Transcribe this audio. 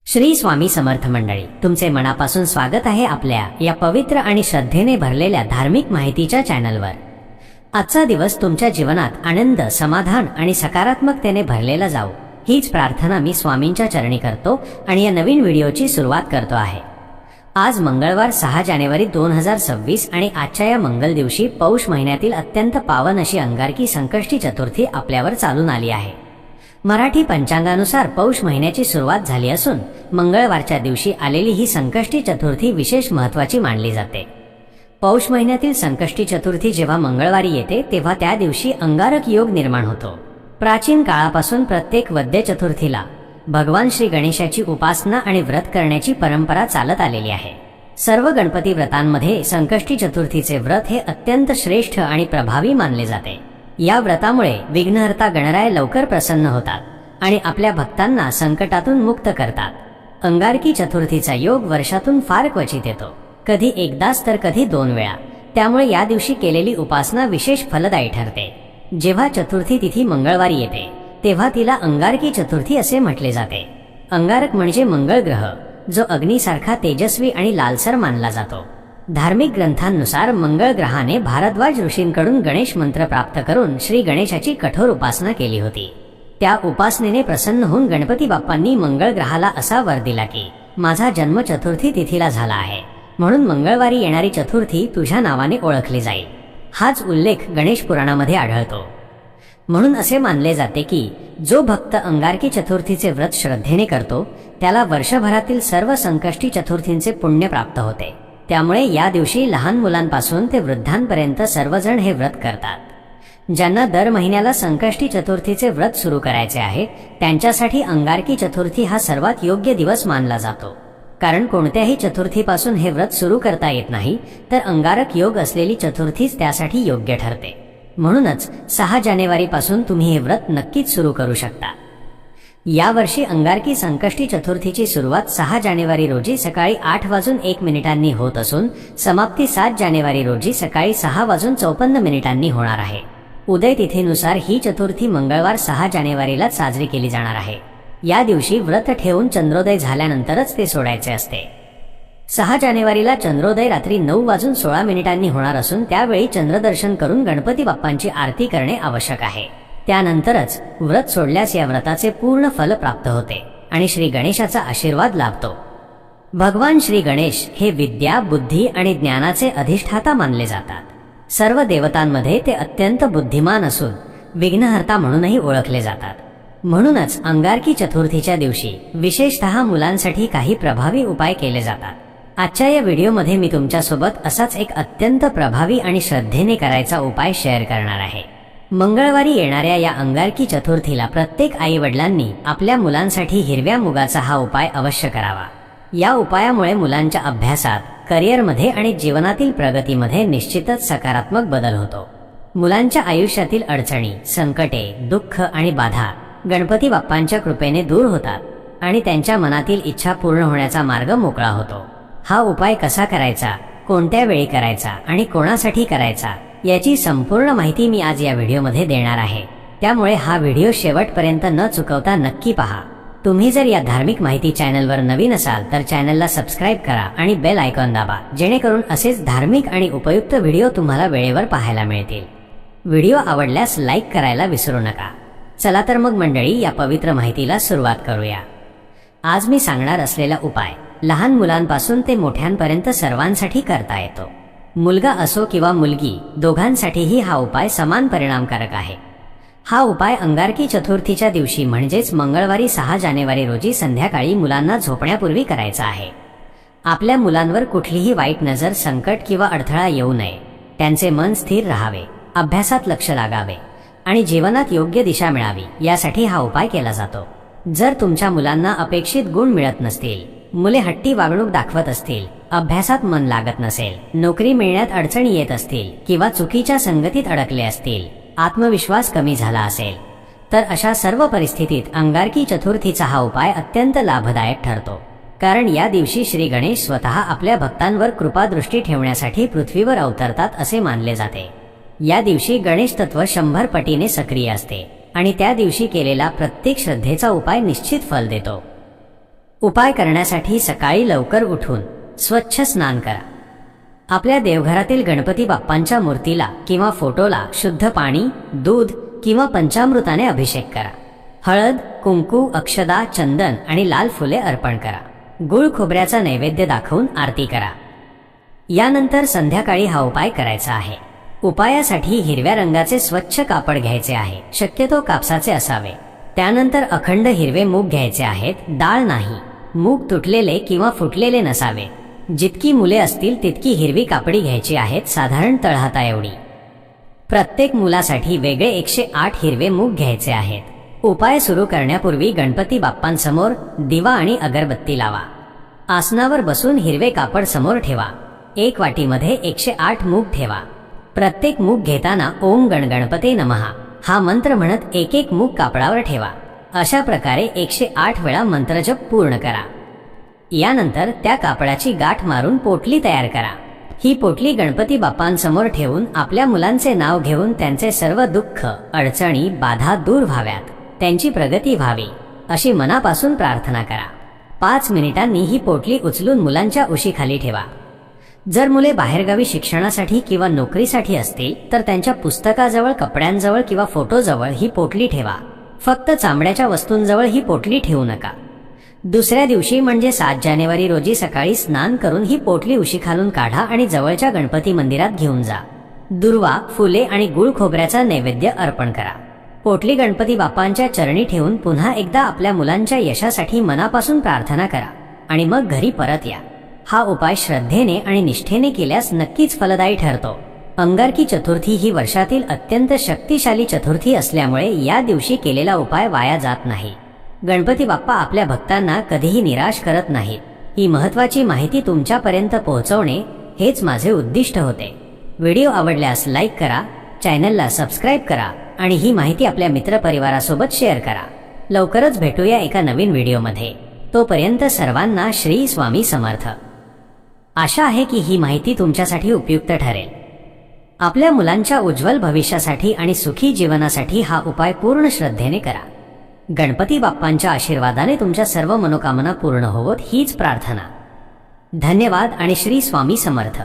श्री स्वामी समर्थ मंडळी, तुमचे मनापासून स्वागत आहे आपल्या या पवित्र आणि श्रद्धेने भरलेल्या धार्मिक माहितीच्या चॅनलवर। आजचा दिवस तुमच्या जीवनात आनंद, समाधान आणि सकारात्मकतेने भरलेला जाऊ, हीच प्रार्थना मी स्वामींच्या चरणी करतो आणि या नवीन व्हिडिओची सुरुवात करतो आहे। आज मंगळवार 6 जानेवारी 2026 आणि आजच्या या मंगल दिवशी पौष महिन्यातील अत्यंत पावन अशी अंगारकी संकष्टी चतुर्थी आपल्यावर चालून आली आहे। मराठी पंचांगानुसार पौष महिन्याची सुरुवात झाली असून मंगळवारच्या दिवशी आलेली ही संकष्टी चतुर्थी विशेष महत्त्वाची मानली जाते। पौष महिन्यातील संकष्टी चतुर्थी जेव्हा मंगळवारी येते तेव्हा त्या दिवशी अंगारक योग निर्माण होतो। प्राचीन काळापासून प्रत्येक वद्य चतुर्थीला भगवान श्री गणेशाची उपासना आणि व्रत करण्याची परंपरा चालत आलेली आहे। सर्व गणपती व्रतांमध्ये संकष्टी चतुर्थीचे व्रत हे अत्यंत श्रेष्ठ आणि प्रभावी मानले जाते। या व्रतामुळे विघ्नहर्ता गणराय लवकर प्रसन्न होतात आणि आपल्या भक्तांना संकटातून मुक्त करतात। अंगारकी चतुर्थीचा योग वर्षातून फार क्वचित येतो, कधी एकदाच तर कधी 2 वेळा। त्यामुळे या दिवशी केलेली उपासना विशेष फलदायी ठरते। जेव्हा चतुर्थी तिथी मंगळवारी येते तेव्हा तिला अंगारकी चतुर्थी असे म्हटले जाते। अंगारक म्हणजे मंगळ ग्रह, जो अग्नीसारखा तेजस्वी आणि लालसर मानला जातो। धार्मिक ग्रंथांनुसार मंगळ ग्रहाने भारद्वाज ऋषींकडून गणेश मंत्र प्राप्त करून श्री गणेशाची कठोर उपासना केली होती। त्या उपासनेने प्रसन्न होऊन गणपती बाप्पांनी मंगळ ग्रहाला असा वर दिला की माझा जन्म चतुर्थी तिथीला झाला आहे, म्हणून मंगळवारी येणारी चतुर्थी तुझ्या नावाने ओळखली जाईल। हाच उल्लेख गणेश पुराणामध्ये आढळतो। म्हणून असे मानले जाते की जो भक्त अंगारकी चतुर्थीचे व्रत श्रद्धेने करतो त्याला वर्षभरातील सर्व संकष्टी चतुर्थींचे पुण्य प्राप्त होते। त्यामुळे या दिवशी लहान मुलांपासून ते वृद्धांपर्यंत सर्वजण हे व्रत करतात। ज्यांना दर महिन्याला संकष्टी चतुर्थीचे व्रत सुरू करायचे आहे त्यांच्यासाठी अंगारकी चतुर्थी हा सर्वात योग्य दिवस मानला जातो, कारण कोणत्याही चतुर्थीपासून हे व्रत सुरू करता येत नाही, तर अंगारक योग असलेली चतुर्थीच त्यासाठी योग्य ठरते। म्हणूनच 6 जानेवारीपासून तुम्ही हे व्रत नक्कीच सुरू करू शकता। यावर्षी अंगारकी संकष्टी चतुर्थीची सुरुवात 6 जानेवारी रोजी सकाळी 8:01 होत असून समाप्ती 7 जानेवारी रोजी सकाळी 6:54 होणार आहे। उदय तिथीनुसार ही चतुर्थी मंगळवार 6 जानेवारीला साजरी केली जाणार आहे। या दिवशी व्रत ठेवून चंद्रोदय झाल्यानंतरच ते सोडायचे असते। 6 जानेवारीला चंद्रोदय रात्री 9:16 होणार असून त्यावेळी चंद्रदर्शन करून गणपती बाप्पांची आरती करणे आवश्यक आहे। त्यानंतरच व्रत सोडल्यास या व्रताचे पूर्ण फल प्राप्त होते आणि श्री गणेशाचा आशीर्वाद लाभतो। भगवान श्री गणेश हे विद्या, बुद्धी आणि ज्ञानाचे अधिष्ठाता मानले जातात। सर्व देवतांमध्ये ते अत्यंत बुद्धिमान असून विघ्नहर्ता म्हणूनही ओळखले जातात। म्हणूनच अंगारकी चतुर्थीच्या दिवशी विशेषतः मुलांसाठी काही प्रभावी उपाय केले जातात। आजच्या या व्हिडिओमध्ये मी तुमच्यासोबत असाच एक अत्यंत प्रभावी आणि श्रद्धेने करायचा उपाय शेअर करणार आहे। मंगळवारी येणाऱ्या या अंगारकी चतुर्थीला प्रत्येक आई वडिलांनी आपल्या मुलांसाठी हिरव्या मुगाचा हा उपाय अवश्य करावा। या उपायामुळे मुलांच्या अभ्यासात, करिअरमध्ये आणि जीवनातील प्रगतीमध्ये निश्चितच सकारात्मक बदल होतो। मुलांच्या आयुष्यातील अडचणी, संकटे, दुःख आणि बाधा गणपती बाप्पांच्या कृपेने दूर होतात आणि त्यांच्या मनातील इच्छा पूर्ण होण्याचा मार्ग मोकळा होतो। हा उपाय कसा करायचा, कोणत्या वेळी करायचा आणि कोणासाठी करायचा याची संपूर्ण माहिती मी आज या व्हिडिओमध्ये देणार आहे। त्यामुळे हा व्हिडिओ शेवटपर्यंत न चुकवता नक्की पहा। तुम्ही जर या धार्मिक माहिती चॅनलवर नवीन असाल तर चॅनलला सबस्क्राईब करा आणि बेल आयकॉन दाबा, जेणेकरून असेच धार्मिक आणि उपयुक्त व्हिडिओ तुम्हाला वेळेवर पाहायला मिळतील। व्हिडिओ आवडल्यास लाईक करायला विसरू नका। चला तर मग मंडळी, या पवित्र माहितीला सुरुवात करूया। आज मी सांगणार असलेला उपाय लहान मुलांपासून ते मोठ्यांपर्यंत सर्वांसाठी करता येतो। मुलगा असो किंवा मुलगी, दोघांसाठीही हा उपाय समान परिणामकारक आहे। हा उपाय अंगारकी चतुर्थीच्या दिवशी म्हणजेच मंगळवारी 6 जानेवारी रोजी संध्याकाळी मुलांना झोपण्यापूर्वी करायचा आहे। आपल्या मुलांवर कुठलीही वाईट नजर, संकट किंवा अडथळा येऊ नये, त्यांचे मन स्थिर राहावे, अभ्यासात लक्ष लागावे आणि जीवनात योग्य दिशा मिळावी, यासाठी हा उपाय केला जातो। जर तुमच्या मुलांना अपेक्षित गुण मिळत नसतील, मुले हट्टी वागणूक दाखवत असतील, अभ्यासात मन लागत नसेल, नोकरी मिळण्यात अडचणी येत असतील किंवा चुकीच्या संगतीत अडकले असतील, आत्मविश्वास कमी झाला असेल, तर अशा सर्व परिस्थितीत अंगारकी चतुर्थीचा हा उपाय अत्यंत लाभदायक ठरतो। कारण या दिवशी श्री गणेश स्वतः आपल्या भक्तांवर कृपादृष्टी ठेवण्यासाठी पृथ्वीवर अवतरतात असे मानले जाते। या दिवशी गणेश तत्व 100 पटीने सक्रिय असते आणि त्या दिवशी केलेला प्रत्येक श्रद्धेचा उपाय निश्चित फल देतो। उपाय करण्यासाठी सकाळी लवकर उठून स्वच्छ स्नान करा. आपल्या देवघरातील गणपती बाप्पांच्या मूर्तीला किंवा फोटोला शुद्ध पाणी, दूध किंवा पंचामृताने अभिषेक करा. हळद, कुंकू, अक्षदा, चंदन आणि लाल फुले अर्पण करा. गुळ खोबऱ्याचा नैवेद्य दाखवून आरती करा. यानंतर संध्याकाळी हा उपाय करायचा आहे. उपायासाठी हिरव्या रंगाचे स्वच्छ कापड घ्यायचे आहे, शक्यतो कापसाचे असावे. त्यानंतर अखंड हिरवे मूग घ्यायचे आहेत, डाळ नाही. मूग तुटलेले किंवा फुटलेले नसावे. जितकी मुले असतील तितकी हिरवी कापडी घ्यायची आहेत, साधारण तळहाता एवढी. प्रत्येक मुलासाठी वेगळे 108 हिरवे मूग घ्यायचे आहेत. उपाय सुरू करण्यापूर्वी गणपती बाप्पांसमोर दिवा आणि अगरबत्ती लावा. आसनावर बसून हिरवे कापड समोर ठेवा. एक वाटीमध्ये 108 मूग ठेवा. प्रत्येक मूग घेताना ओम गणगणपते नमः हा मंत्र म्हणत एक एक मूग कापडावर ठेवा. अशा प्रकारे 108 वेळा मंत्रजप पूर्ण करा. यानंतर त्या कापडाची गाठ मारून पोटली तयार करा. ही पोटली गणपती बाप्पांसमोर ठेवून आपल्या मुलांचे नाव घेऊन त्यांचे सर्व दुःख, अडचणी, बाधा दूर व्हाव्यात, त्यांची प्रगती व्हावी अशी मनापासून प्रार्थना करा. 5 मिनिटांनी ही पोटली उचलून मुलांच्या उशीखाली ठेवा. जर मुले बाहेरगावी शिक्षणासाठी किंवा नोकरीसाठी असतील तर त्यांच्या पुस्तकाजवळ, कपड्यांजवळ किंवा फोटोजवळ ही पोटली ठेवा. फक्त चामड्याच्या वस्तूंजवळ ही पोटली ठेवू नका. दुसऱ्या दिवशी म्हणजे 7 जानेवारी रोजी सकाळी स्नान करून ही पोटली उशीखालून काढा आणि जवळच्या गणपती मंदिरात घेऊन जा. दुर्वा, फुले आणि गुळ खोबऱ्याचा नैवेद्य अर्पण करा. पोटली गणपती बाप्पांच्या चरणी ठेवून पुन्हा एकदा आपल्या मुलांच्या यशासाठी मनापासून प्रार्थना करा आणि मग घरी परत या. हा उपाय श्रद्धेने आणि निष्ठेने केल्यास नक्कीच फलदायी ठरतो. अंगारकी चतुर्थी ही वर्षातील अत्यंत शक्तिशाली चतुर्थी असल्यामुळे या दिवशी केलेला उपाय वाया जात नाही. गणपती बाप्पा आपल्या भक्तांना कधीही निराश करत नाहीत. ही महत्त्वाची माहिती तुमच्यापर्यंत पोहोचवणे हेच माझे उद्दिष्ट होते. व्हिडिओ आवडल्यास लाईक करा, चॅनलला सबस्क्राईब करा आणि ही माहिती आपल्या मित्रपरिवारासोबत शेअर करा. लवकरच भेटूया एका नवीन व्हिडिओमध्ये. तोपर्यंत सर्वांना श्री स्वामी समर्थ. आशा आहे की ही माहिती तुमच्यासाठी उपयुक्त ठरेल. आपल्या मुलांच्या उज्ज्वल भविष्यासाठी आणि सुखी जीवनासाठी हा उपाय पूर्ण श्रद्धेने करा. गणपती बाप्पांच्या आशीर्वादाने तुमच्या सर्व मनोकामना पूर्ण होवोत हीच प्रार्थना. धन्यवाद आणि श्री स्वामी समर्थ.